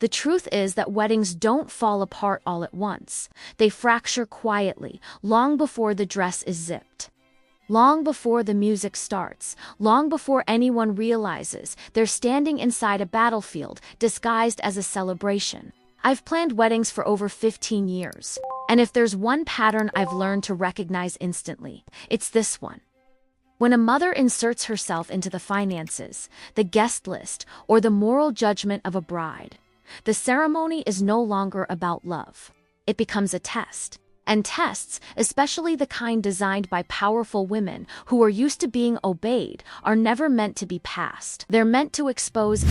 The truth is that weddings don't fall apart all at once. They fracture quietly, long before the dress is zipped. Long before the music starts, long before anyone realizes they're standing inside a battlefield disguised as a celebration. I've planned weddings for over 15 years, and if there's one pattern I've learned to recognize instantly, it's this one. When a mother inserts herself into the finances, the guest list, or the moral judgment of a bride, the ceremony is no longer about love. It becomes a test. And tests, especially the kind designed by powerful women who are used to being obeyed, are never meant to be passed. They're meant to expose.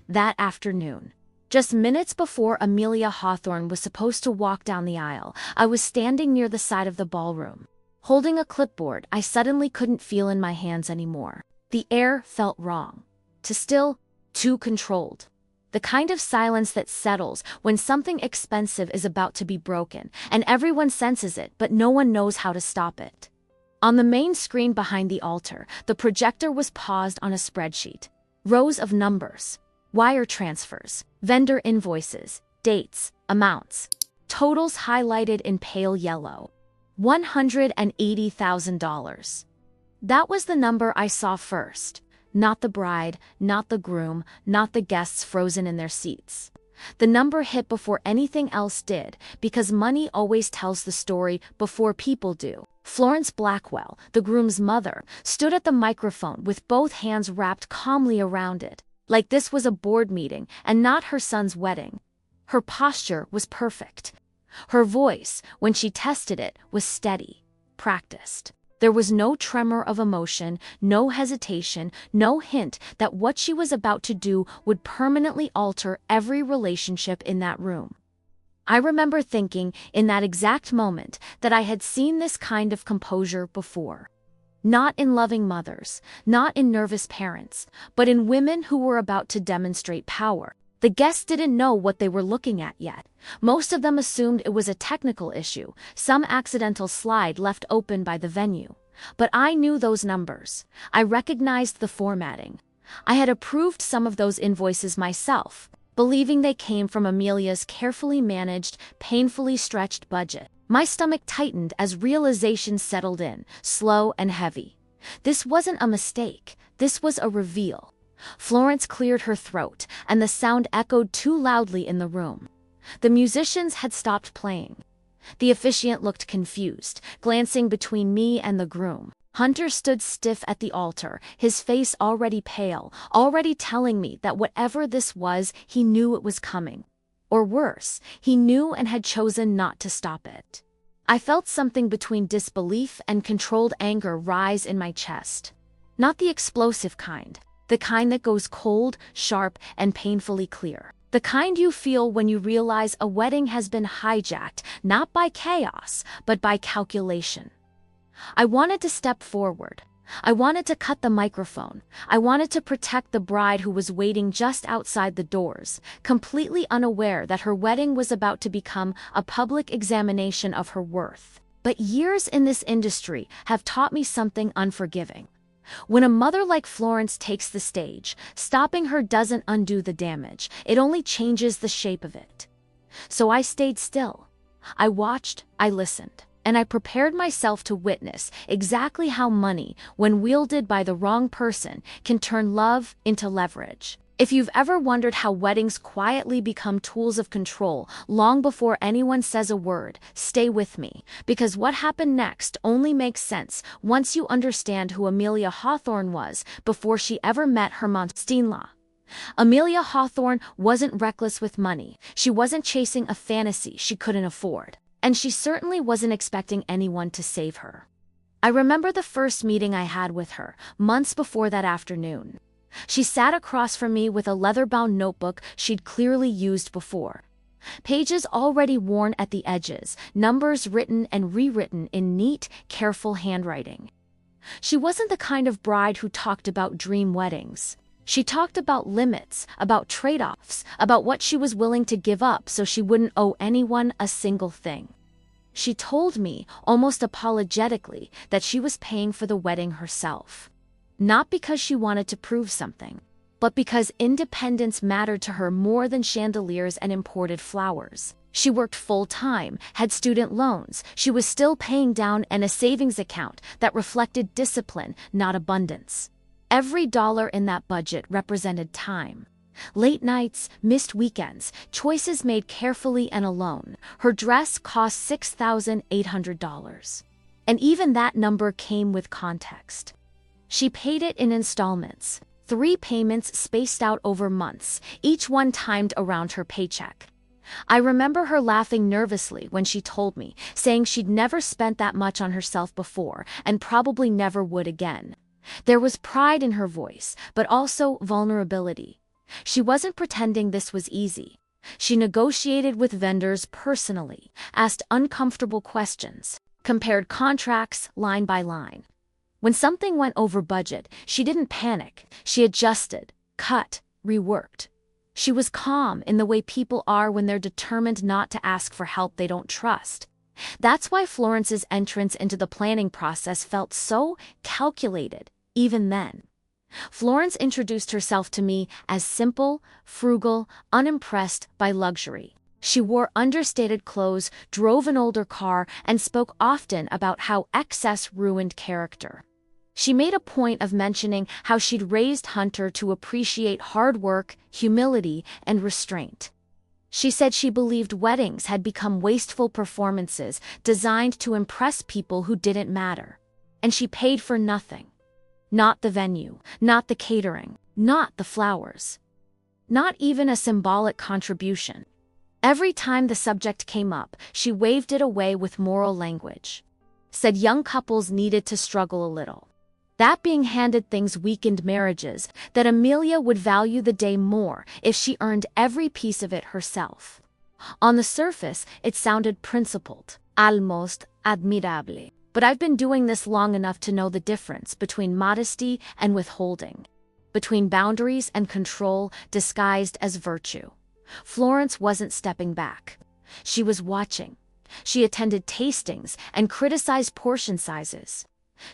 That afternoon, just minutes before Amelia Hawthorne was supposed to walk down the aisle, I was standing near the side of the ballroom. Holding a clipboard I suddenly couldn't feel in my hands anymore. The air felt wrong. Too still, too controlled. The kind of silence that settles when something expensive is about to be broken, and everyone senses it but no one knows how to stop it. On the main screen behind the altar, the projector was paused on a spreadsheet. Rows of numbers, wire transfers, vendor invoices, dates, amounts. Totals highlighted in pale yellow. $180,000. That was the number I saw first. Not the bride, not the groom, not the guests frozen in their seats. The number hit before anything else did, because money always tells the story before people do. Florence Blackwell, the groom's mother, stood at the microphone with both hands wrapped calmly around it, like this was a board meeting and not her son's wedding. Her posture was perfect. Her voice, when she tested it, was steady, practiced. There was no tremor of emotion, no hesitation, no hint that what she was about to do would permanently alter every relationship in that room. I remember thinking in that exact moment that I had seen this kind of composure before. Not in loving mothers, not in nervous parents, but in women who were about to demonstrate power. The guests didn't know what they were looking at yet. Most of them assumed it was a technical issue, some accidental slide left open by the venue. But I knew those numbers. I recognized the formatting. I had approved some of those invoices myself, believing they came from Amelia's carefully managed, painfully stretched budget. My stomach tightened as realization settled in, slow and heavy. This wasn't a mistake. This was a reveal. Florence cleared her throat, and the sound echoed too loudly in the room. The musicians had stopped playing. The officiant looked confused, glancing between me and the groom. Hunter stood stiff at the altar, his face already pale, already telling me that whatever this was, he knew it was coming. Or worse, he knew and had chosen not to stop it. I felt something between disbelief and controlled anger rise in my chest. Not the explosive kind. The kind that goes cold, sharp, and painfully clear. The kind you feel when you realize a wedding has been hijacked, not by chaos, but by calculation. I wanted to step forward. I wanted to cut the microphone. I wanted to protect the bride who was waiting just outside the doors, completely unaware that her wedding was about to become a public examination of her worth. But years in this industry have taught me something unforgiving. When a mother like Florence takes the stage, stopping her doesn't undo the damage, it only changes the shape of it. So I stayed still. I watched, I listened, and I prepared myself to witness exactly how money, when wielded by the wrong person, can turn love into leverage. If you've ever wondered how weddings quietly become tools of control long before anyone says a word, stay with me, because what happened next only makes sense once you understand who Amelia Hawthorne was before she ever met her mother-in-law. Amelia Hawthorne wasn't reckless with money. She wasn't chasing a fantasy she couldn't afford. And she certainly wasn't expecting anyone to save her. I remember the first meeting I had with her, months before that afternoon. She sat across from me with a leather-bound notebook she'd clearly used before. Pages already worn at the edges, numbers written and rewritten in neat, careful handwriting. She wasn't the kind of bride who talked about dream weddings. She talked about limits, about trade-offs, about what she was willing to give up so she wouldn't owe anyone a single thing. She told me, almost apologetically, that she was paying for the wedding herself. Not because she wanted to prove something, but because independence mattered to her more than chandeliers and imported flowers. She worked full-time, had student loans, she was still paying down and a savings account that reflected discipline, not abundance. Every dollar in that budget represented time. Late nights, missed weekends, choices made carefully and alone. Her dress cost $6,800. And even that number came with context. She paid it in installments, 3 payments spaced out over months, each one timed around her paycheck. I remember her laughing nervously when she told me, saying she'd never spent that much on herself before and probably never would again. There was pride in her voice, but also vulnerability. She wasn't pretending this was easy. She negotiated with vendors personally, asked uncomfortable questions, compared contracts line by line. When something went over budget, she didn't panic. She adjusted, cut, reworked. She was calm in the way people are when they're determined not to ask for help they don't trust. That's why Florence's entrance into the planning process felt so calculated, even then. Florence introduced herself to me as simple, frugal, unimpressed by luxury. She wore understated clothes, drove an older car, and spoke often about how excess ruined character. She made a point of mentioning how she'd raised Hunter to appreciate hard work, humility, and restraint. She said she believed weddings had become wasteful performances designed to impress people who didn't matter. And she paid for nothing. Not the venue, not the catering, not the flowers. Not even a symbolic contribution. Every time the subject came up, she waved it away with moral language. Said young couples needed to struggle a little. That being handed things weakened marriages, that Amelia would value the day more if she earned every piece of it herself. On the surface, it sounded principled, almost admirable. But I've been doing this long enough to know the difference between modesty and withholding, between boundaries and control disguised as virtue. Florence wasn't stepping back. She was watching. She attended tastings and criticized portion sizes.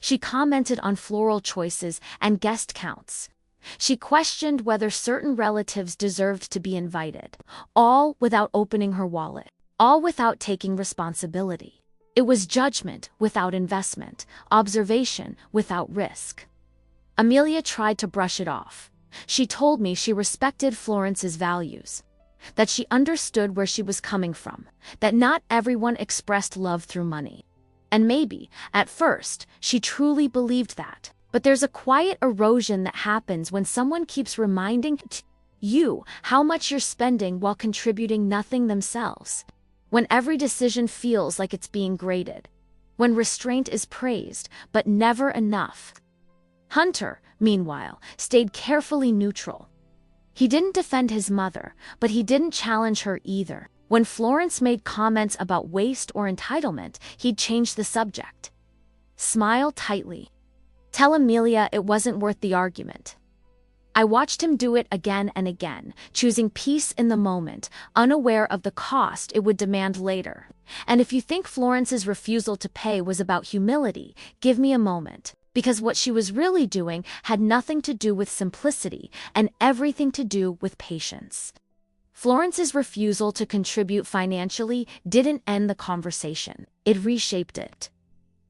She commented on floral choices and guest counts. She questioned whether certain relatives deserved to be invited, all without opening her wallet, all without taking responsibility. It was judgment without investment, observation without risk. Amelia tried to brush it off. She told me she respected Florence's values, that she understood where she was coming from, that not everyone expressed love through money. And maybe, at first, she truly believed that. But there's a quiet erosion that happens when someone keeps reminding you how much you're spending while contributing nothing themselves. When every decision feels like it's being graded. When restraint is praised, but never enough. Hunter, meanwhile, stayed carefully neutral. He didn't defend his mother, but he didn't challenge her either. When Florence made comments about waste or entitlement, he'd change the subject. Smile tightly. Tell Amelia it wasn't worth the argument. I watched him do it again and again, choosing peace in the moment, unaware of the cost it would demand later. And if you think Florence's refusal to pay was about humility, give me a moment. Because what she was really doing had nothing to do with simplicity and everything to do with patience. Florence's refusal to contribute financially didn't end the conversation. It reshaped it.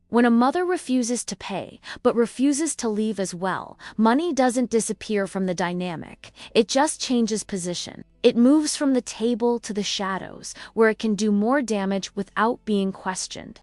When a mother refuses to pay, but refuses to leave as well, money doesn't disappear from the dynamic. It just changes position. It moves from the table to the shadows, where it can do more damage without being questioned.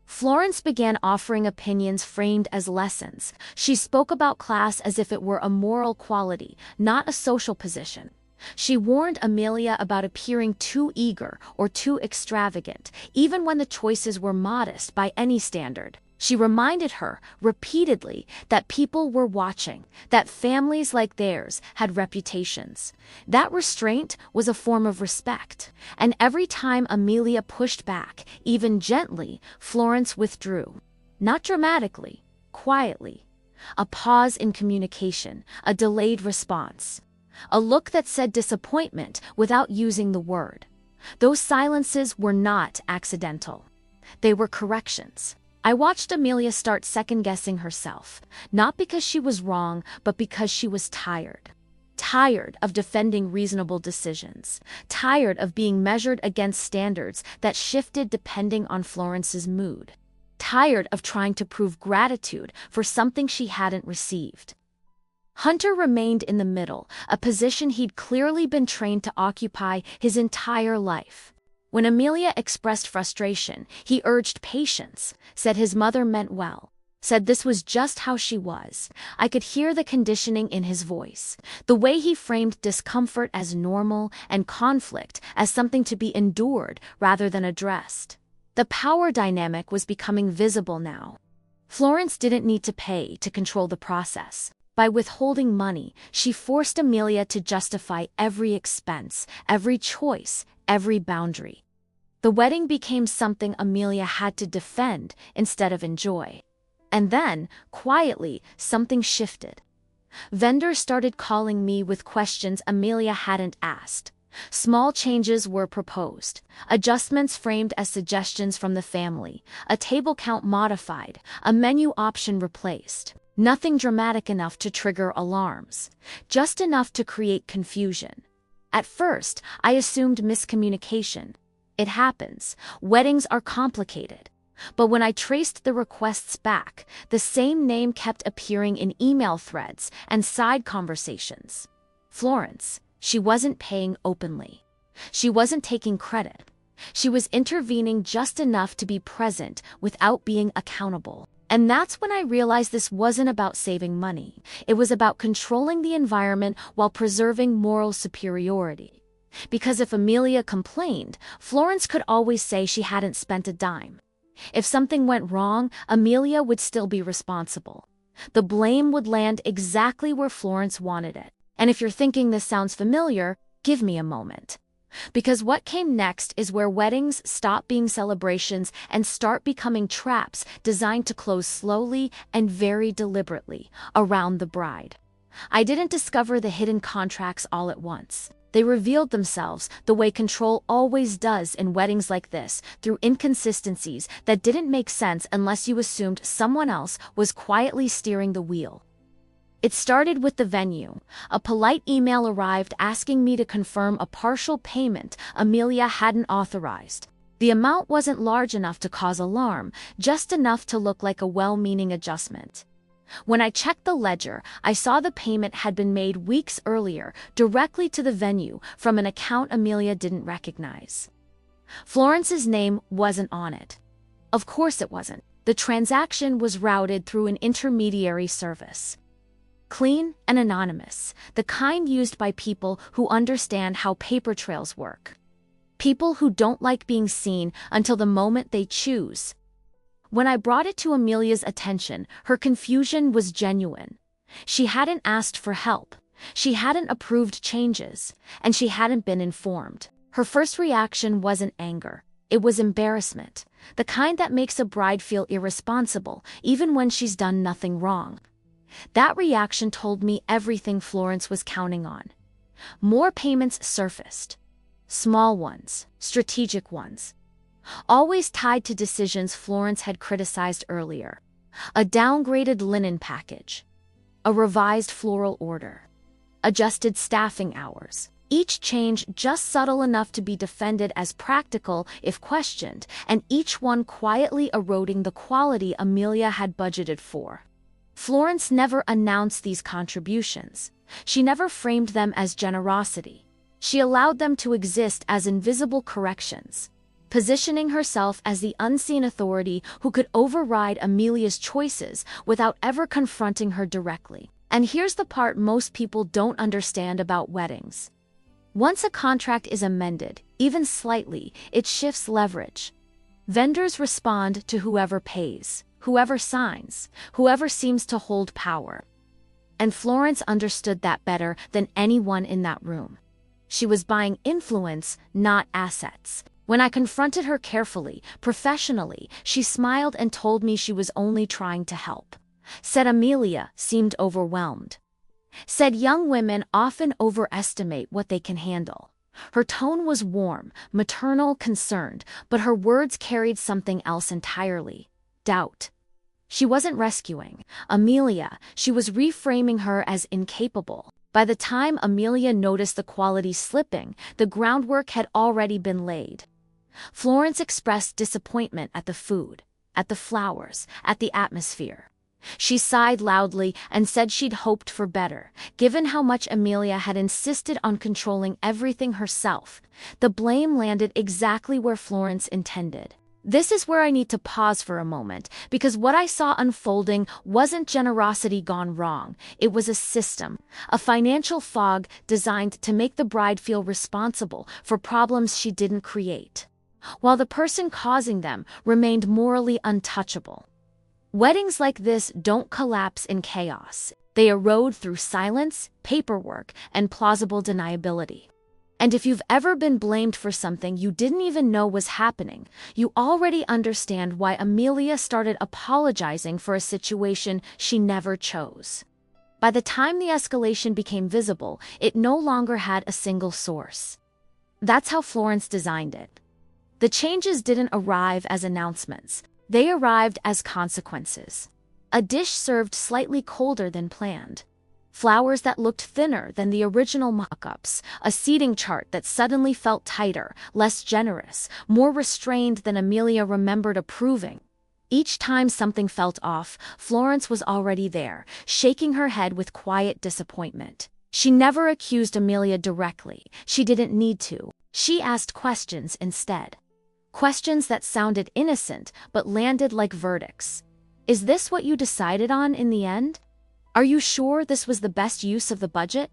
Florence began offering opinions framed as lessons. She spoke about class as if it were a moral quality, not a social position. She warned Amelia about appearing too eager or too extravagant, even when the choices were modest by any standard. She reminded her, repeatedly, that people were watching, that families like theirs had reputations. That restraint was a form of respect, and every time Amelia pushed back, even gently, Florence withdrew. Not dramatically, quietly. A pause in communication, a delayed response. A look that said disappointment without using the word. Those silences were not accidental. They were corrections. I watched Amelia start second-guessing herself, not because she was wrong, but because she was tired. tired of defending reasonable decisions, tired of being measured against standards that shifted depending on Florence's mood, tired of trying to prove gratitude for something she hadn't received. Hunter remained in the middle, a position he'd clearly been trained to occupy his entire life. When Amelia expressed frustration, he urged patience, said his mother meant well, said this was just how she was. I could hear the conditioning in his voice, the way he framed discomfort as normal and conflict as something to be endured rather than addressed. The power dynamic was becoming visible now. Florence didn't need to pay to control the process. By withholding money, she forced Amelia to justify every expense, every choice, every boundary. The wedding became something Amelia had to defend instead of enjoy. And then, quietly, something shifted. Vendors started calling me with questions Amelia hadn't asked. Small changes were proposed, adjustments framed as suggestions from the family, a table count modified, a menu option replaced. Nothing dramatic enough to trigger alarms, just enough to create confusion. At first, I assumed miscommunication. It happens. Weddings are complicated. But when I traced the requests back, the same name kept appearing in email threads and side conversations. Florence. She wasn't paying openly. She wasn't taking credit. She was intervening just enough to be present without being accountable. And that's when I realized this wasn't about saving money. It was about controlling the environment while preserving moral superiority. Because if Amelia complained, Florence could always say she hadn't spent a dime. If something went wrong, Amelia would still be responsible. The blame would land exactly where Florence wanted it. And if you're thinking this sounds familiar, give me a moment. Because what came next is where weddings stop being celebrations and start becoming traps designed to close slowly and very deliberately around the bride. I didn't discover the hidden contracts all at once. They revealed themselves the way control always does in weddings like this, through inconsistencies that didn't make sense unless you assumed someone else was quietly steering the wheel. It started with the venue. A polite email arrived asking me to confirm a partial payment Amelia hadn't authorized. The amount wasn't large enough to cause alarm, just enough to look like a well-meaning adjustment. When I checked the ledger, I saw the payment had been made weeks earlier, directly to the venue, from an account Amelia didn't recognize. Florence's name wasn't on it. Of course it wasn't. The transaction was routed through an intermediary service. Clean and anonymous, the kind used by people who understand how paper trails work. People who don't like being seen until the moment they choose. When I brought it to Amelia's attention, her confusion was genuine. She hadn't asked for help, she hadn't approved changes, and she hadn't been informed. Her first reaction wasn't anger, it was embarrassment, the kind that makes a bride feel irresponsible, even when she's done nothing wrong. That reaction told me everything Florence was counting on. More payments surfaced. Small ones, strategic ones. Always tied to decisions Florence had criticized earlier. A downgraded linen package. A revised floral order. Adjusted staffing hours. Each change just subtle enough to be defended as practical if questioned, and each one quietly eroding the quality Amelia had budgeted for. Florence never announced these contributions. She never framed them as generosity. She allowed them to exist as invisible corrections, positioning herself as the unseen authority who could override Amelia's choices without ever confronting her directly. And here's the part most people don't understand about weddings. Once a contract is amended, even slightly, it shifts leverage. Vendors respond to whoever pays, whoever signs, whoever seems to hold power. And Florence understood that better than anyone in that room. She was buying influence, not assets. When I confronted her carefully, professionally, she smiled and told me she was only trying to help. Said Amelia seemed overwhelmed. Said young women often overestimate what they can handle. Her tone was warm, maternal, concerned, but her words carried something else entirely. Doubt. She wasn't rescuing Amelia, she was reframing her as incapable. By the time Amelia noticed the quality slipping, the groundwork had already been laid. Florence expressed disappointment at the food, at the flowers, at the atmosphere. She sighed loudly and said she'd hoped for better. Given how much Amelia had insisted on controlling everything herself, the blame landed exactly where Florence intended. This is where I need to pause for a moment, because what I saw unfolding wasn't generosity gone wrong. It was a system, a financial fog designed to make the bride feel responsible for problems she didn't create, while the person causing them remained morally untouchable. Weddings like this don't collapse in chaos. They erode through silence, paperwork, and plausible deniability. And if you've ever been blamed for something you didn't even know was happening, you already understand why Amelia started apologizing for a situation she never chose. By the time the escalation became visible, it no longer had a single source. That's how Florence designed it. The changes didn't arrive as announcements. They arrived as consequences. A dish served slightly colder than planned. Flowers that looked thinner than the original mock-ups, a seating chart that suddenly felt tighter, less generous, more restrained than Amelia remembered approving. Each time something felt off, Florence was already there, shaking her head with quiet disappointment. She never accused Amelia directly. She didn't need to. She asked questions instead. Questions that sounded innocent but landed like verdicts. Is this what you decided on in the end? Are you sure this was the best use of the budget?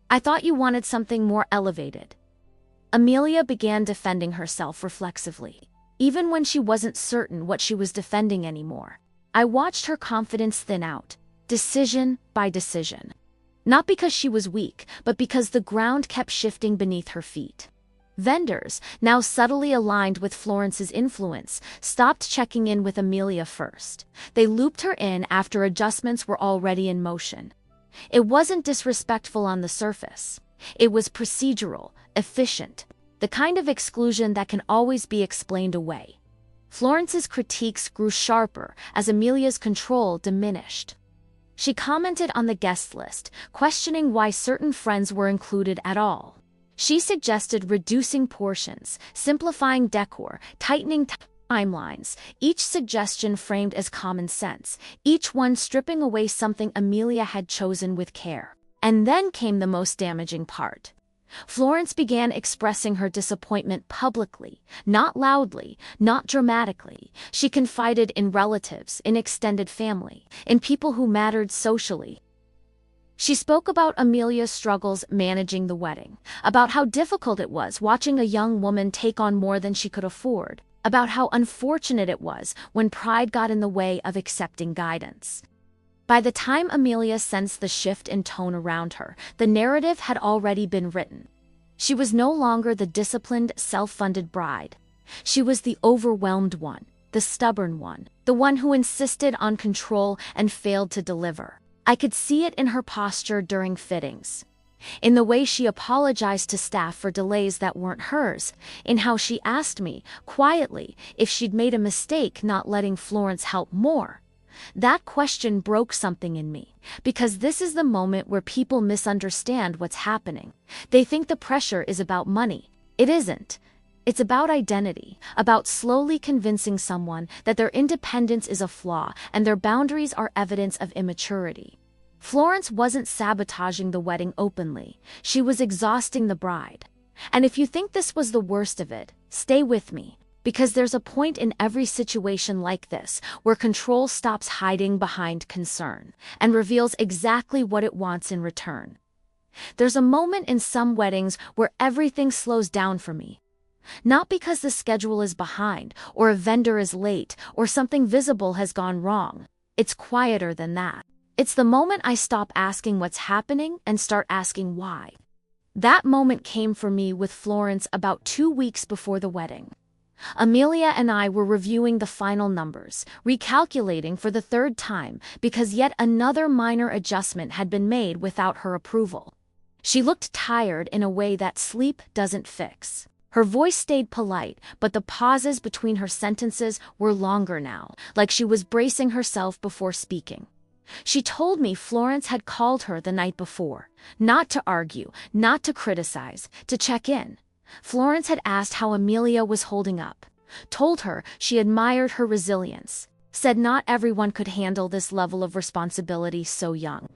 I thought you wanted something more elevated. Amelia began defending herself reflexively, even when she wasn't certain what she was defending anymore. I watched her confidence thin out, decision by decision. Not because she was weak, but because the ground kept shifting beneath her feet. Vendors, now subtly aligned with Florence's influence, stopped checking in with Amelia first. They looped her in after adjustments were already in motion. It wasn't disrespectful on the surface. It was procedural, efficient, the kind of exclusion that can always be explained away. Florence's critiques grew sharper as Amelia's control diminished. She commented on the guest list, questioning why certain friends were included at all. She suggested reducing portions, simplifying decor, tightening timelines, each suggestion framed as common sense, each one stripping away something Amelia had chosen with care. And then came the most damaging part. Florence began expressing her disappointment publicly, not loudly, not dramatically. She confided in relatives, in extended family, in people who mattered socially. She spoke about Amelia's struggles managing the wedding, about how difficult it was watching a young woman take on more than she could afford, about how unfortunate it was when pride got in the way of accepting guidance. By the time Amelia sensed the shift in tone around her, the narrative had already been written. She was no longer the disciplined, self-funded bride. She was the overwhelmed one, the stubborn one, the one who insisted on control and failed to deliver. I could see it in her posture during fittings, in the way she apologized to staff for delays that weren't hers, in how she asked me, quietly, if she'd made a mistake not letting Florence help more. That question broke something in me, because this is the moment where people misunderstand what's happening. They think the pressure is about money. It isn't. It's about identity, about slowly convincing someone that their independence is a flaw and their boundaries are evidence of immaturity. Florence wasn't sabotaging the wedding openly. She was exhausting the bride. And if you think this was the worst of it, stay with me, because there's a point in every situation like this where control stops hiding behind concern and reveals exactly what it wants in return. There's a moment in some weddings where everything slows down for me. Not because the schedule is behind, or a vendor is late, or something visible has gone wrong. It's quieter than that. It's the moment I stop asking what's happening and start asking why. That moment came for me with Florence about 2 weeks before the wedding. Amelia and I were reviewing the final numbers, recalculating for the third time because yet another minor adjustment had been made without her approval. She looked tired in a way that sleep doesn't fix. Her voice stayed polite, but the pauses between her sentences were longer now, like she was bracing herself before speaking. She told me Florence had called her the night before, not to argue, not to criticize, to check in. Florence had asked how Amelia was holding up, told her she admired her resilience, said not everyone could handle this level of responsibility so young.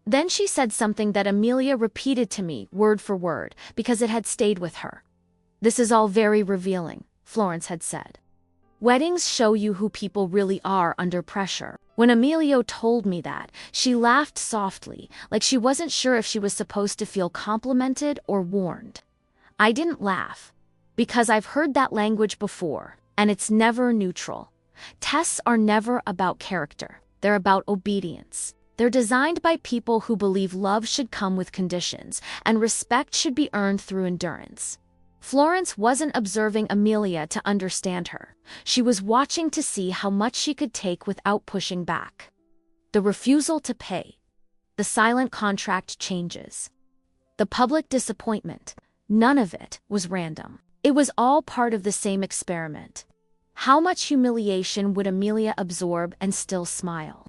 Then she said something that Amelia repeated to me word for word because it had stayed with her. "This is all very revealing," Florence had said. "Weddings show you who people really are under pressure." When Amelia told me that, she laughed softly, like she wasn't sure if she was supposed to feel complimented or warned. I didn't laugh, because I've heard that language before, and it's never neutral. Tests are never about character. They're about obedience. They're designed by people who believe love should come with conditions, and respect should be earned through endurance. Florence wasn't observing Amelia to understand her. She was watching to see how much she could take without pushing back. The refusal to pay. The silent contract changes. The public disappointment. None of it was random. It was all part of the same experiment. How much humiliation would Amelia absorb and still smile?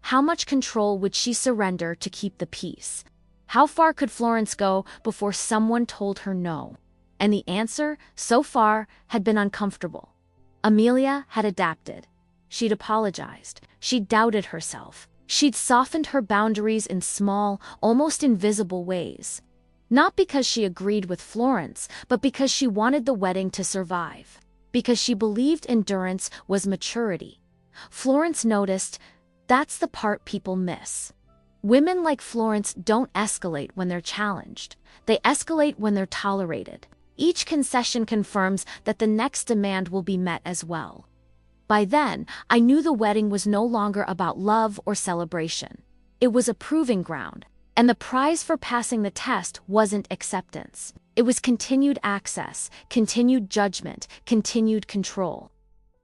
How much control would she surrender to keep the peace? How far could Florence go before someone told her no? And the answer, so far, had been uncomfortable. Amelia had adapted. She'd apologized. She'd doubted herself. She'd softened her boundaries in small, almost invisible ways. Not because she agreed with Florence, but because she wanted the wedding to survive. Because she believed endurance was maturity. Florence noticed, that's the part people miss. Women like Florence don't escalate when they're challenged. They escalate when they're tolerated. Each concession confirms that the next demand will be met as well. By then, I knew the wedding was no longer about love or celebration. It was a proving ground, and the prize for passing the test wasn't acceptance. It was continued access, continued judgment, continued control.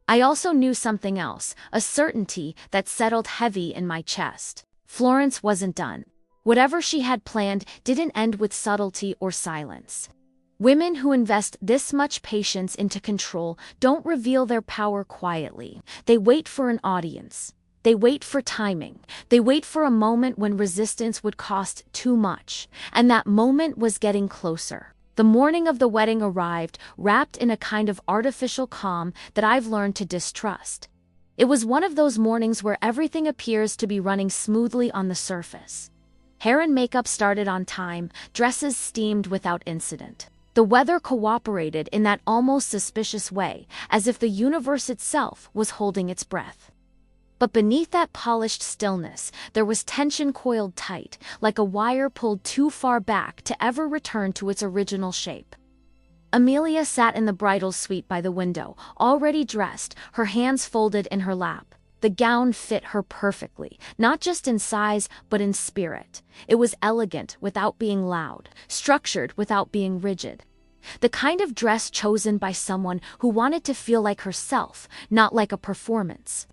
I also knew something else, a certainty that settled heavy in my chest. Florence wasn't done. Whatever she had planned didn't end with subtlety or silence. Women who invest this much patience into control don't reveal their power quietly. They wait for an audience. They wait for timing. They wait for a moment when resistance would cost too much. And that moment was getting closer. The morning of the wedding arrived, wrapped in a kind of artificial calm that I've learned to distrust. It was one of those mornings where everything appears to be running smoothly on the surface. Hair and makeup started on time, dresses steamed without incident. The weather cooperated in that almost suspicious way, as if the universe itself was holding its breath. But beneath that polished stillness, there was tension coiled tight, like a wire pulled too far back to ever return to its original shape. Amelia sat in the bridal suite by the window, already dressed, her hands folded in her lap. The gown fit her perfectly, not just in size, but in spirit. It was elegant without being loud, structured without being rigid. The kind of dress chosen by someone who wanted to feel like herself, not like a performance.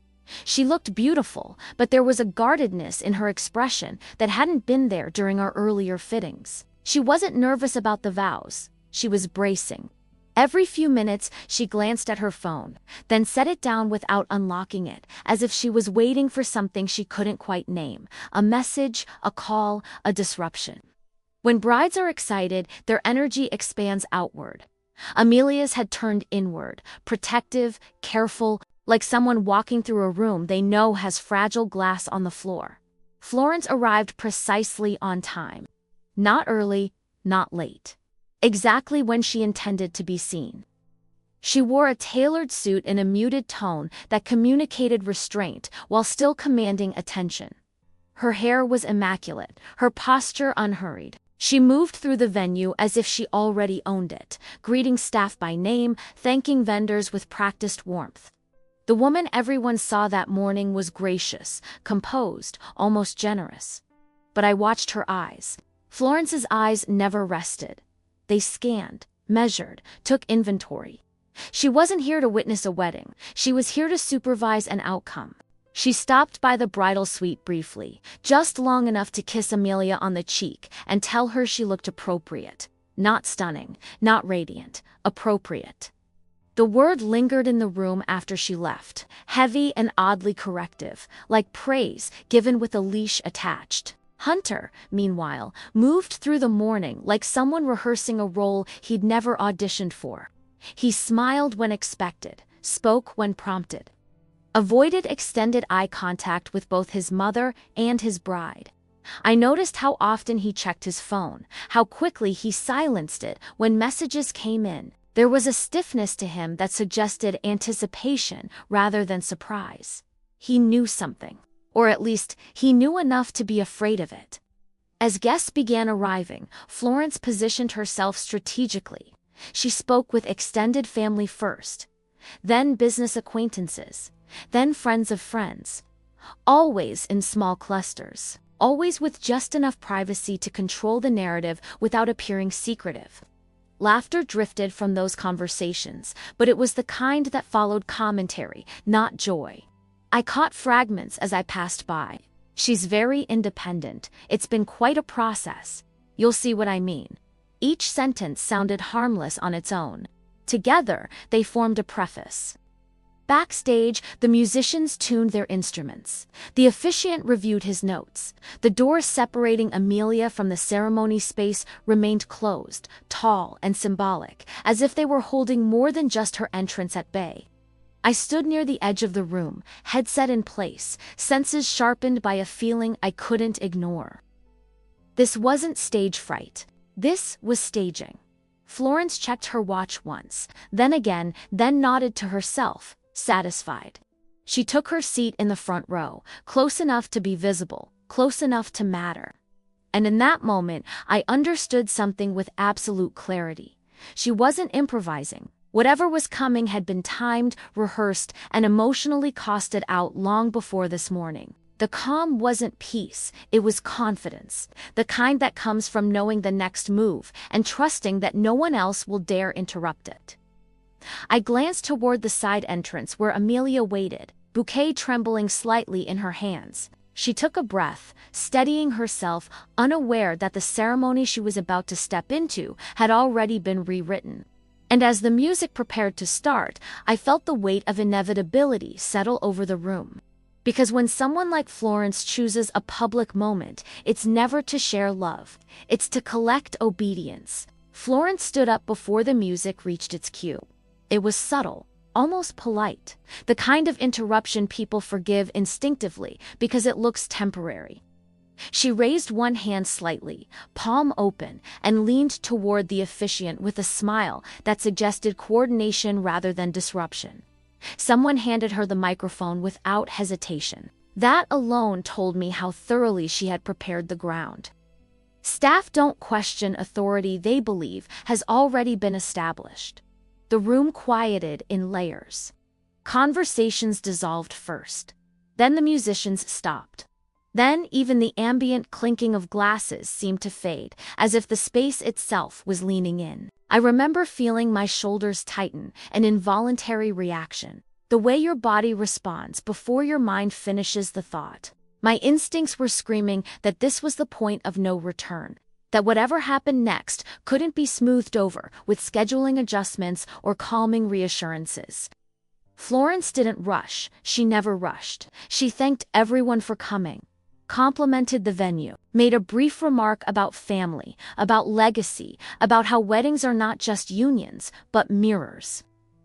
She looked beautiful, but there was a guardedness in her expression that hadn't been there during our earlier fittings. She wasn't nervous about the vows. She was bracing. Every few minutes, she glanced at her phone, then set it down without unlocking it, as if she was waiting for something she couldn't quite name, a message, a call, a disruption. When brides are excited, their energy expands outward. Amelia's had turned inward, protective, careful, like someone walking through a room they know has fragile glass on the floor. Florence arrived precisely on time. Not early, not late. Exactly when she intended to be seen. She wore a tailored suit in a muted tone that communicated restraint while still commanding attention. Her hair was immaculate, her posture unhurried. She moved through the venue as if she already owned it, greeting staff by name, thanking vendors with practiced warmth. The woman everyone saw that morning was gracious, composed, almost generous. But I watched her eyes. Florence's eyes never rested. They scanned, measured, took inventory. She wasn't here to witness a wedding. She was here to supervise an outcome. She stopped by the bridal suite briefly, just long enough to kiss Amelia on the cheek and tell her she looked appropriate. Not stunning, not radiant, appropriate. The word lingered in the room after she left, heavy and oddly corrective, like praise given with a leash attached. Hunter, meanwhile, moved through the morning like someone rehearsing a role he'd never auditioned for. He smiled when expected, spoke when prompted, avoided extended eye contact with both his mother and his bride. I noticed how often he checked his phone, how quickly he silenced it when messages came in. There was a stiffness to him that suggested anticipation rather than surprise. He knew something, or at least he knew enough to be afraid of it. As guests began arriving, Florence positioned herself strategically. She spoke with extended family first, then business acquaintances, then friends of friends. Always in small clusters, always with just enough privacy to control the narrative without appearing secretive. Laughter drifted from those conversations, but it was the kind that followed commentary, not joy. I caught fragments as I passed by. "She's very independent. It's been quite a process. You'll see what I mean." Each sentence sounded harmless on its own. Together, they formed a preface. Backstage, the musicians tuned their instruments. The officiant reviewed his notes. The doors separating Amelia from the ceremony space remained closed, tall and symbolic, as if they were holding more than just her entrance at bay. I stood near the edge of the room, headset in place, senses sharpened by a feeling I couldn't ignore. This wasn't stage fright. This was staging. Florence checked her watch once, then again, then nodded to herself, satisfied. She took her seat in the front row, close enough to be visible, close enough to matter. And in that moment, I understood something with absolute clarity. She wasn't improvising. Whatever was coming had been timed, rehearsed, and emotionally costed out long before this morning. The calm wasn't peace, it was confidence, the kind that comes from knowing the next move and trusting that no one else will dare interrupt it. I glanced toward the side entrance where Amelia waited, bouquet trembling slightly in her hands. She took a breath, steadying herself, unaware that the ceremony she was about to step into had already been rewritten. And as the music prepared to start, I felt the weight of inevitability settle over the room. Because when someone like Florence chooses a public moment, it's never to share love. It's to collect obedience. Florence stood up before the music reached its cue. It was subtle, almost polite, the kind of interruption people forgive instinctively because it looks temporary. She raised one hand slightly, palm open, and leaned toward the officiant with a smile that suggested coordination rather than disruption. Someone handed her the microphone without hesitation. That alone told me how thoroughly she had prepared the ground. Staff don't question authority they believe has already been established. The room quieted in layers. Conversations dissolved first. Then the musicians stopped. Then even the ambient clinking of glasses seemed to fade, as if the space itself was leaning in. I remember feeling my shoulders tighten, an involuntary reaction. The way your body responds before your mind finishes the thought. My instincts were screaming that this was the point of no return. That whatever happened next couldn't be smoothed over with scheduling adjustments or calming reassurances. Florence didn't rush. She never rushed. She thanked everyone for coming, complimented the venue, made a brief remark about family, about legacy, about how weddings are not just unions, but mirrors.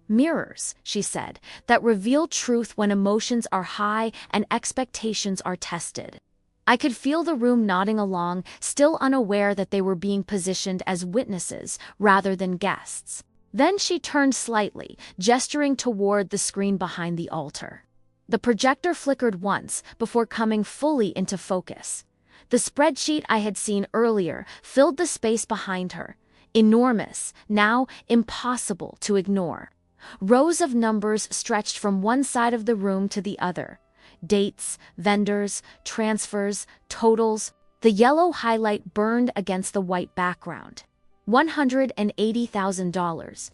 Mirrors, she said, that reveal truth when emotions are high and expectations are tested. I could feel the room nodding along, still unaware that they were being positioned as witnesses rather than guests. Then she turned slightly, gesturing toward the screen behind the altar. The projector flickered once before coming fully into focus. The spreadsheet I had seen earlier filled the space behind her, enormous, now impossible to ignore. Rows of numbers stretched from one side of the room to the other. Dates, vendors, transfers, totals. The yellow highlight burned against the white background. $180,000.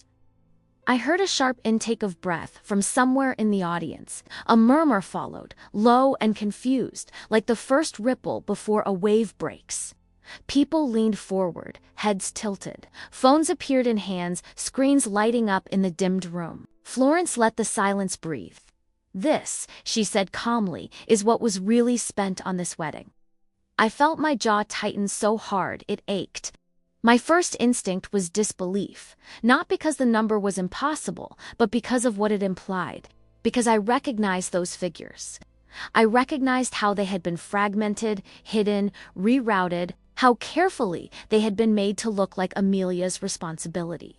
I heard a sharp intake of breath from somewhere in the audience. A murmur followed, low and confused, like the first ripple before a wave breaks. People leaned forward, heads tilted. Phones appeared in hands, screens lighting up in the dimmed room. Florence let the silence breathe. "This," she said calmly, "is what was really spent on this wedding." I felt my jaw tighten so hard it ached. My first instinct was disbelief, not because the number was impossible, but because of what it implied. Because I recognized those figures. I recognized how they had been fragmented, hidden, rerouted, how carefully they had been made to look like Amelia's responsibility.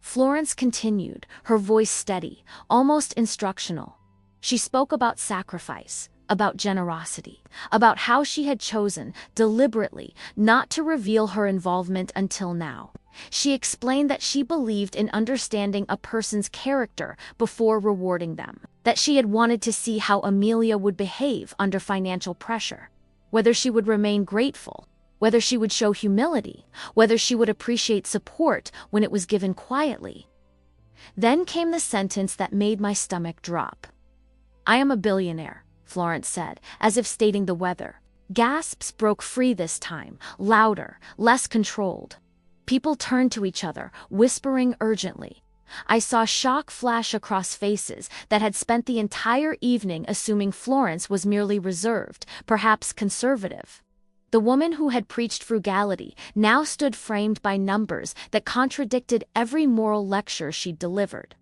Florence continued, her voice steady, almost instructional. She spoke about sacrifice, about generosity, about how she had chosen, deliberately, not to reveal her involvement until now. She explained that she believed in understanding a person's character before rewarding them, that she had wanted to see how Amelia would behave under financial pressure, whether she would remain grateful, whether she would show humility, whether she would appreciate support when it was given quietly. Then came the sentence that made my stomach drop. "I am a billionaire," Florence said, as if stating the weather. Gasps broke free this time, louder, less controlled. People turned to each other, whispering urgently. I saw shock flash across faces that had spent the entire evening assuming Florence was merely reserved, perhaps conservative. The woman who had preached frugality now stood framed by numbers that contradicted every moral lecture she'd delivered.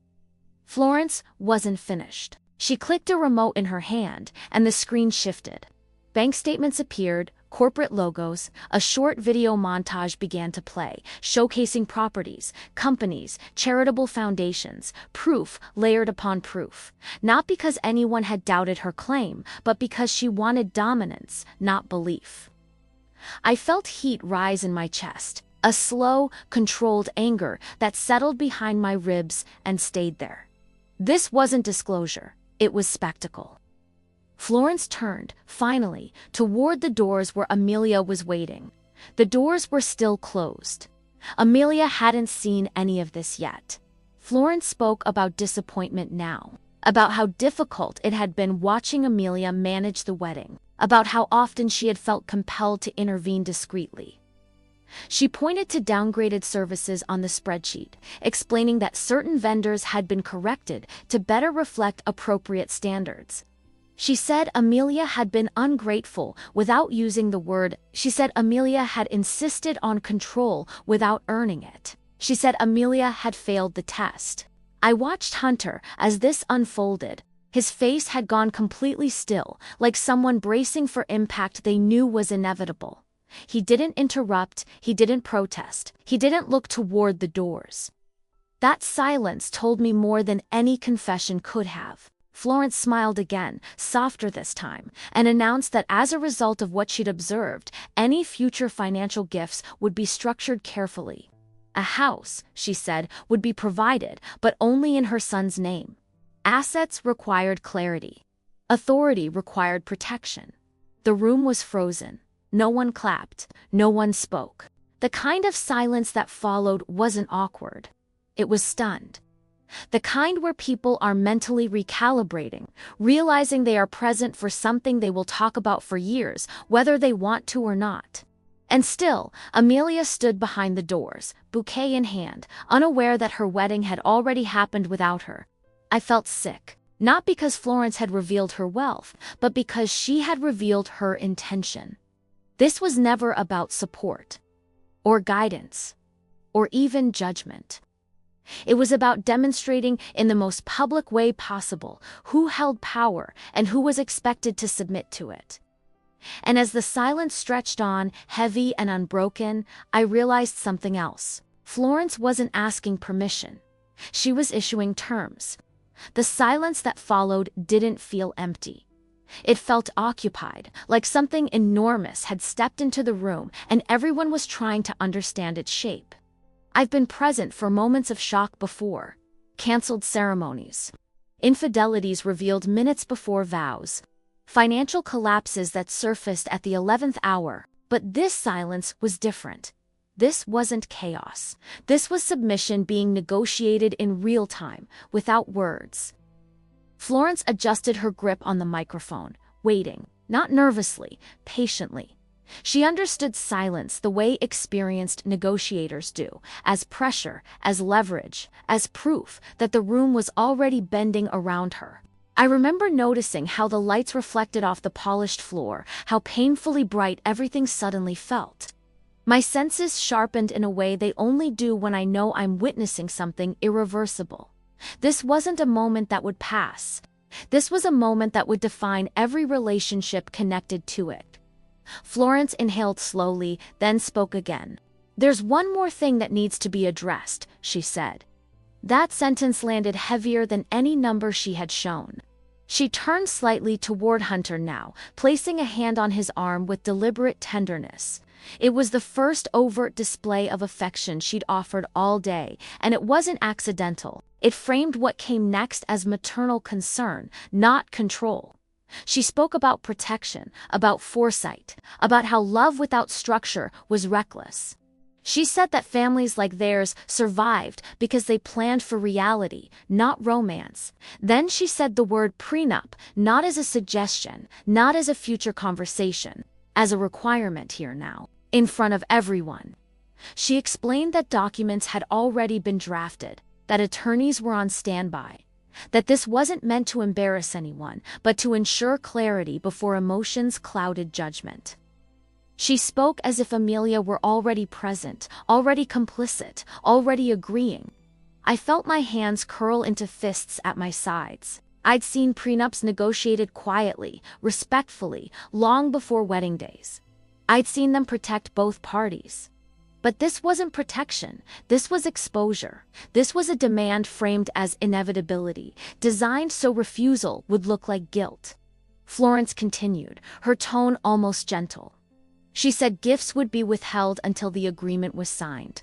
Florence wasn't finished. She clicked a remote in her hand, and the screen shifted. Bank statements appeared, corporate logos, a short video montage began to play, showcasing properties, companies, charitable foundations, proof layered upon proof. Not because anyone had doubted her claim, but because she wanted dominance, not belief. I felt heat rise in my chest, a slow, controlled anger that settled behind my ribs and stayed there. This wasn't disclosure, it was spectacle. Florence turned, finally, toward the doors where Amelia was waiting. The doors were still closed. Amelia hadn't seen any of this yet. Florence spoke about disappointment now, about how difficult it had been watching Amelia manage the wedding, about how often she had felt compelled to intervene discreetly. She pointed to downgraded services on the spreadsheet, explaining that certain vendors had been corrected to better reflect appropriate standards. She said Amelia had been ungrateful without using the word. She said Amelia had insisted on control without earning it. She said Amelia had failed the test. I watched Hunter as this unfolded. His face had gone completely still, like someone bracing for impact they knew was inevitable. He didn't interrupt, he didn't protest, he didn't look toward the doors. That silence told me more than any confession could have. Florence smiled again, softer this time, and announced that as a result of what she'd observed, any future financial gifts would be structured carefully. A house, she said, would be provided, but only in her son's name. Assets required clarity. Authority required protection. The room was frozen. No one clapped, no one spoke. The kind of silence that followed wasn't awkward. It was stunned. The kind where people are mentally recalibrating, realizing they are present for something they will talk about for years, whether they want to or not. And still, Amelia stood behind the doors, bouquet in hand, unaware that her wedding had already happened without her. I felt sick, not because Florence had revealed her wealth, but because she had revealed her intention. This was never about support, or guidance, or even judgment. It was about demonstrating in the most public way possible who held power and who was expected to submit to it. And as the silence stretched on, heavy and unbroken, I realized something else. Florence wasn't asking permission. She was issuing terms. The silence that followed didn't feel empty. It felt occupied, like something enormous had stepped into the room and everyone was trying to understand its shape. I've been present for moments of shock before. Cancelled ceremonies. Infidelities revealed minutes before vows. Financial collapses that surfaced at the 11th hour. But this silence was different. This wasn't chaos. This was submission being negotiated in real time, without words. Florence adjusted her grip on the microphone, waiting, not nervously, patiently. She understood silence the way experienced negotiators do, as pressure, as leverage, as proof that the room was already bending around her. I remember noticing how the lights reflected off the polished floor, how painfully bright everything suddenly felt. My senses sharpened in a way they only do when I know I'm witnessing something irreversible. This wasn't a moment that would pass. This was a moment that would define every relationship connected to it. Florence inhaled slowly, then spoke again. "There's one more thing that needs to be addressed," she said. That sentence landed heavier than any number she had shown. She turned slightly toward Hunter now, placing a hand on his arm with deliberate tenderness. It was the first overt display of affection she'd offered all day, and it wasn't accidental. It framed what came next as maternal concern, not control. She spoke about protection, about foresight, about how love without structure was reckless. She said that families like theirs survived because they planned for reality, not romance. Then she said the word prenup, not as a suggestion, not as a future conversation, as a requirement here now, in front of everyone. She explained that documents had already been drafted, that attorneys were on standby, that this wasn't meant to embarrass anyone, but to ensure clarity before emotions clouded judgment. She spoke as if Amelia were already present, already complicit, already agreeing. I felt my hands curl into fists at my sides. I'd seen prenups negotiated quietly, respectfully, long before wedding days. I'd seen them protect both parties. But this wasn't protection, this was exposure. This was a demand framed as inevitability, designed so refusal would look like guilt. Florence continued, her tone almost gentle. She said gifts would be withheld until the agreement was signed,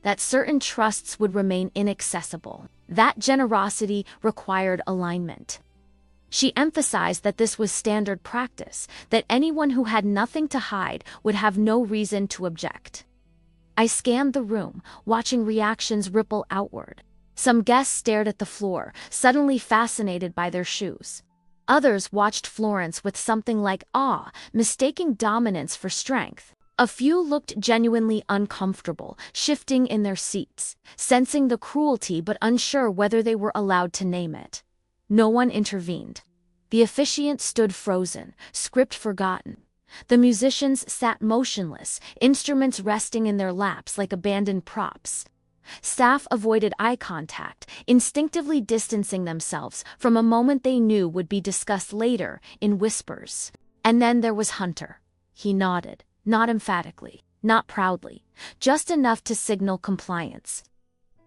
that certain trusts would remain inaccessible, that generosity required alignment. She emphasized that this was standard practice, that anyone who had nothing to hide would have no reason to object. I scanned the room, watching reactions ripple outward. Some guests stared at the floor, suddenly fascinated by their shoes. Others watched Florence with something like awe, mistaking dominance for strength. A few looked genuinely uncomfortable, shifting in their seats, sensing the cruelty but unsure whether they were allowed to name it. No one intervened. The officiant stood frozen, script forgotten. The musicians sat motionless, instruments resting in their laps like abandoned props. Staff avoided eye contact, instinctively distancing themselves from a moment they knew would be discussed later, in whispers. And then there was Hunter. He nodded, not emphatically, not proudly, just enough to signal compliance.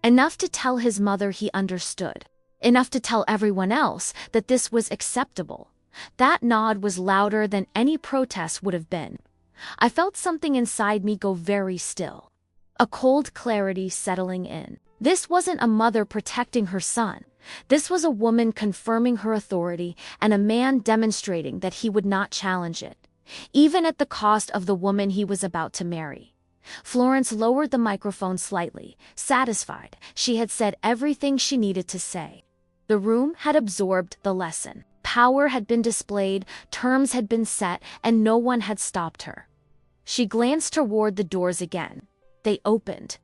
Enough to tell his mother he understood. Enough to tell everyone else that this was acceptable. That nod was louder than any protest would have been. I felt something inside me go very still. A cold clarity settling in. This wasn't a mother protecting her son. This was a woman confirming her authority and a man demonstrating that he would not challenge it, even at the cost of the woman he was about to marry. Florence lowered the microphone slightly, satisfied she had said everything she needed to say. The room had absorbed the lesson. Power had been displayed, terms had been set, and no one had stopped her. She glanced toward the doors again. They opened.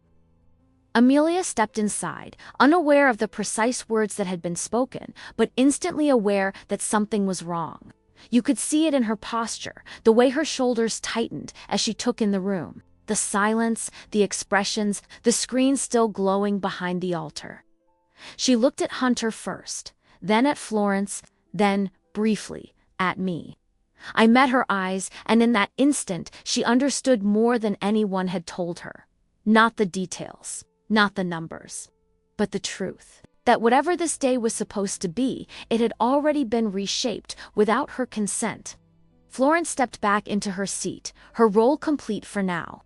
Amelia stepped inside, unaware of the precise words that had been spoken, but instantly aware that something was wrong. You could see it in her posture, the way her shoulders tightened as she took in the room. The silence, the expressions, the screen still glowing behind the altar. She looked at Hunter first, then at Florence, then, briefly, at me. I met her eyes, and in that instant she understood more than anyone had told her. Not the details, not the numbers, but the truth. That whatever this day was supposed to be, it had already been reshaped without her consent. Florence stepped back into her seat, her role complete for now.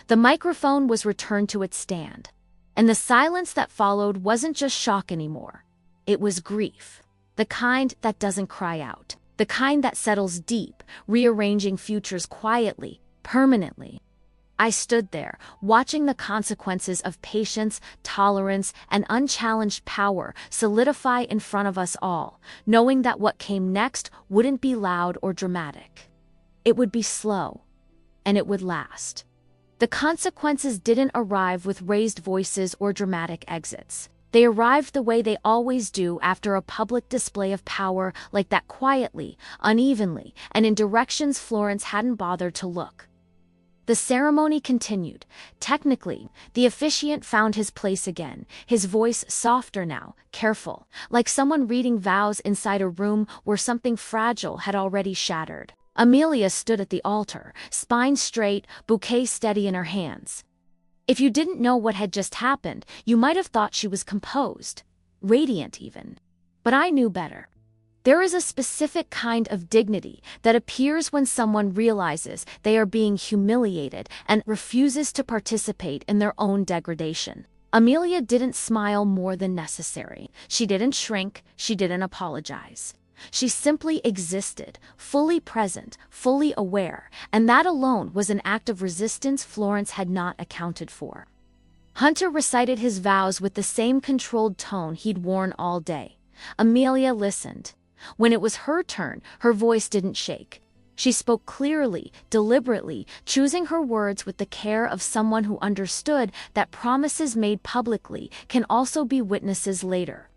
The microphone was returned to its stand, and the silence that followed wasn't just shock anymore. It was grief, the kind that doesn't cry out, the kind that settles deep, rearranging futures quietly, permanently. I stood there, watching the consequences of patience, tolerance, and unchallenged power solidify in front of us all, knowing that what came next wouldn't be loud or dramatic. It would be slow, and it would last. The consequences didn't arrive with raised voices or dramatic exits. They arrived the way they always do after a public display of power, like that, quietly, unevenly, and in directions Florence hadn't bothered to look. The ceremony continued. Technically, the officiant found his place again, his voice softer now, careful, like someone reading vows inside a room where something fragile had already shattered. Amelia stood at the altar, spine straight, bouquet steady in her hands. If you didn't know what had just happened, you might have thought she was composed, radiant even. But I knew better. There is a specific kind of dignity that appears when someone realizes they are being humiliated and refuses to participate in their own degradation. Amelia didn't smile more than necessary. She didn't shrink, she didn't apologize. She simply existed, fully present, fully aware, and that alone was an act of resistance Florence had not accounted for. Hunter recited his vows with the same controlled tone he'd worn all day. Amelia listened. When it was her turn, her voice didn't shake. She spoke clearly, deliberately, choosing her words with the care of someone who understood that promises made publicly can also be witnesses later.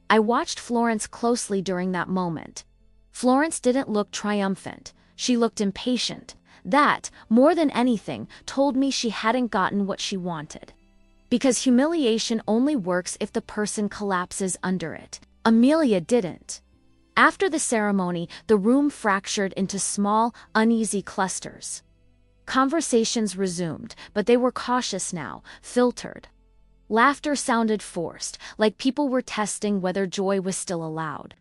I watched Florence closely during that moment. Florence didn't look triumphant. She looked impatient. That, more than anything, told me she hadn't gotten what she wanted. Because humiliation only works if the person collapses under it. Amelia didn't. After the ceremony, the room fractured into small, uneasy clusters. Conversations resumed, but they were cautious now, filtered. Laughter sounded forced, like people were testing whether joy was still allowed.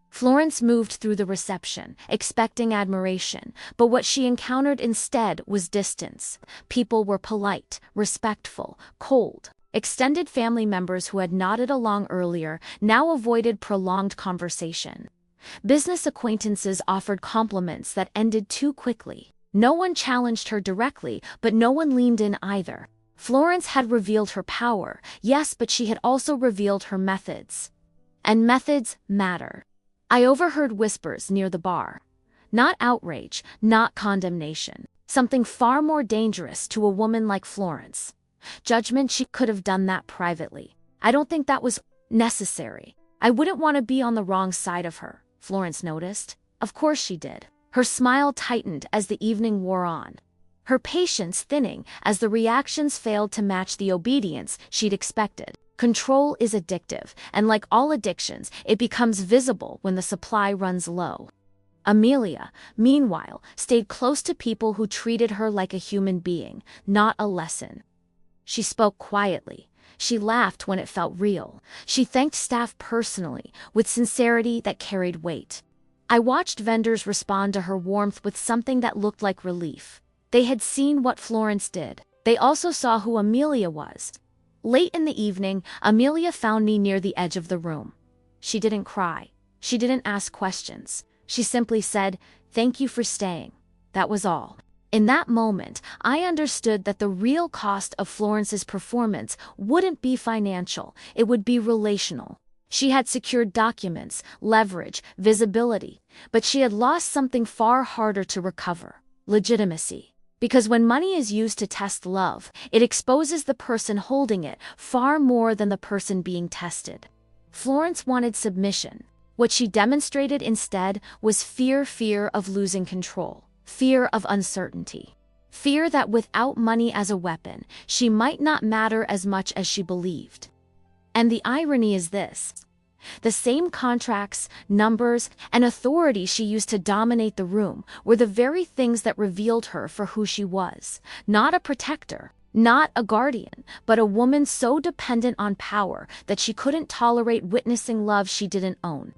Florence moved through the reception, expecting admiration, but what she encountered instead was distance. People were polite, respectful, cold. Extended family members who had nodded along earlier now avoided prolonged conversation. Business acquaintances offered compliments that ended too quickly. No one challenged her directly, but no one leaned in either. Florence had revealed her power, yes, but she had also revealed her methods. And methods matter. I overheard whispers near the bar. Not outrage, not condemnation. Something far more dangerous to a woman like Florence. Judgment. She could have done that privately. I don't think that was necessary. I wouldn't want to be on the wrong side of her, Florence noticed. Of course she did. Her smile tightened as the evening wore on. Her patience thinning as the reactions failed to match the obedience she'd expected. Control is addictive, and like all addictions, it becomes visible when the supply runs low. Amelia, meanwhile, stayed close to people who treated her like a human being, not a lesson. She spoke quietly. She laughed when it felt real. She thanked staff personally, with sincerity that carried weight. I watched vendors respond to her warmth with something that looked like relief. They had seen what Florence did. They also saw who Amelia was. Late in the evening, Amelia found me near the edge of the room. She didn't cry. She didn't ask questions. She simply said, "Thank you for staying." That was all. In that moment, I understood that the real cost of Florence's performance wouldn't be financial, it would be relational. She had secured documents, leverage, visibility, but she had lost something far harder to recover: legitimacy. Because when money is used to test love, it exposes the person holding it far more than the person being tested. Florence wanted submission. What she demonstrated instead was fear of losing control. Fear of uncertainty. Fear that without money as a weapon, she might not matter as much as she believed. And the irony is this. The same contracts, numbers, and authority she used to dominate the room were the very things that revealed her for who she was. Not a protector, not a guardian, but a woman so dependent on power that she couldn't tolerate witnessing love she didn't own.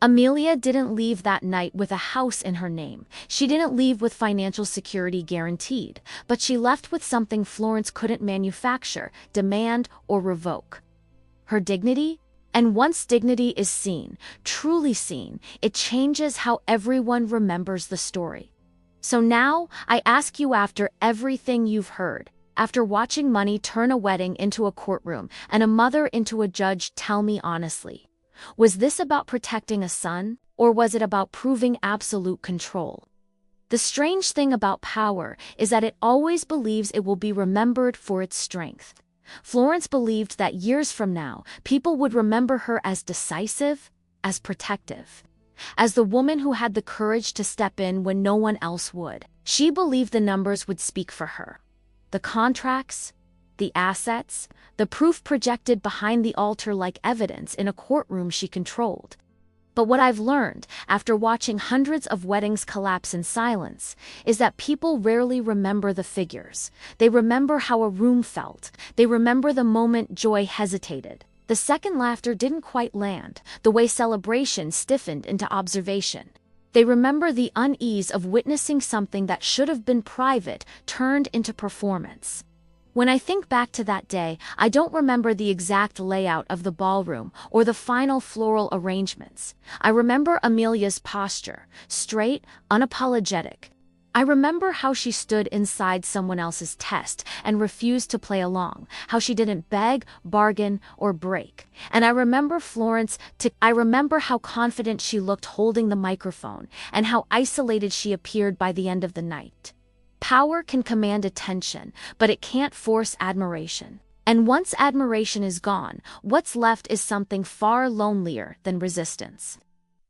Amelia didn't leave that night with a house in her name. She didn't leave with financial security guaranteed, but she left with something Florence couldn't manufacture, demand, or revoke. Her dignity? And once dignity is seen, truly seen, it changes how everyone remembers the story. So now, I ask you, after everything you've heard, after watching money turn a wedding into a courtroom and a mother into a judge, tell me honestly. Was this about protecting a son, or was it about proving absolute control? The strange thing about power is that it always believes it will be remembered for its strength. Florence believed that years from now, people would remember her as decisive, as protective, as the woman who had the courage to step in when no one else would. She believed the numbers would speak for her. The contracts, the assets, the proof projected behind the altar like evidence in a courtroom she controlled. But what I've learned, after watching hundreds of weddings collapse in silence, is that people rarely remember the figures. They remember how a room felt. They remember the moment joy hesitated. The second laughter didn't quite land, the way celebration stiffened into observation. They remember the unease of witnessing something that should have been private turned into performance. When I think back to that day, I don't remember the exact layout of the ballroom or the final floral arrangements. I remember Amelia's posture, straight, unapologetic. I remember how she stood inside someone else's test and refused to play along, how she didn't beg, bargain, or break. And I remember I remember how confident she looked holding the microphone and how isolated she appeared by the end of the night. Power can command attention, but it can't force admiration. And once admiration is gone, what's left is something far lonelier than resistance.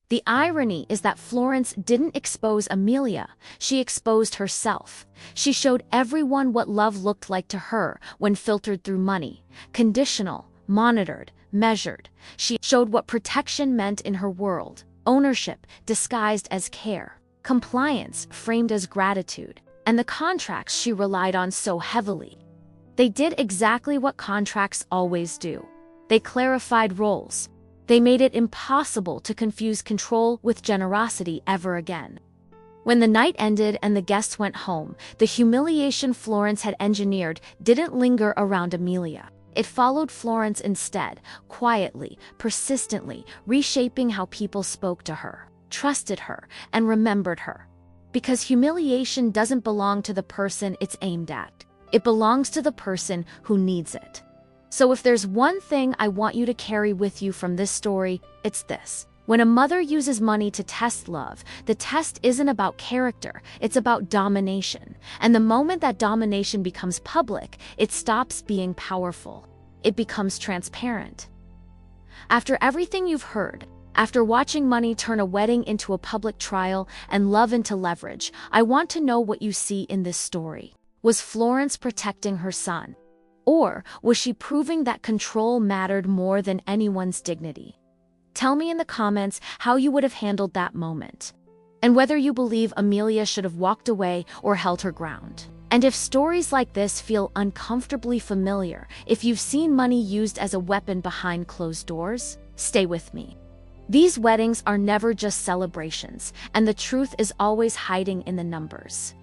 The irony is that Florence didn't expose Amelia, she exposed herself. She showed everyone what love looked like to her when filtered through money, conditional, monitored, measured. She showed what protection meant in her world, ownership disguised as care, compliance framed as gratitude, and the contracts she relied on so heavily. They did exactly what contracts always do. They clarified roles. They made it impossible to confuse control with generosity ever again. When the night ended and the guests went home, the humiliation Florence had engineered didn't linger around Amelia. It followed Florence instead, quietly, persistently, reshaping how people spoke to her, trusted her, and remembered her. Because humiliation doesn't belong to the person it's aimed at. It belongs to the person who needs it. So if there's one thing I want you to carry with you from this story, it's this. When a mother uses money to test love, the test isn't about character, it's about domination. And the moment that domination becomes public, it stops being powerful. It becomes transparent. After everything you've heard, after watching money turn a wedding into a public trial and love into leverage, I want to know what you see in this story. Was Florence protecting her son? Or was she proving that control mattered more than anyone's dignity? Tell me in the comments how you would have handled that moment, and whether you believe Amelia should have walked away or held her ground. And if stories like this feel uncomfortably familiar, if you've seen money used as a weapon behind closed doors, stay with me. These weddings are never just celebrations, and the truth is always hiding in the numbers.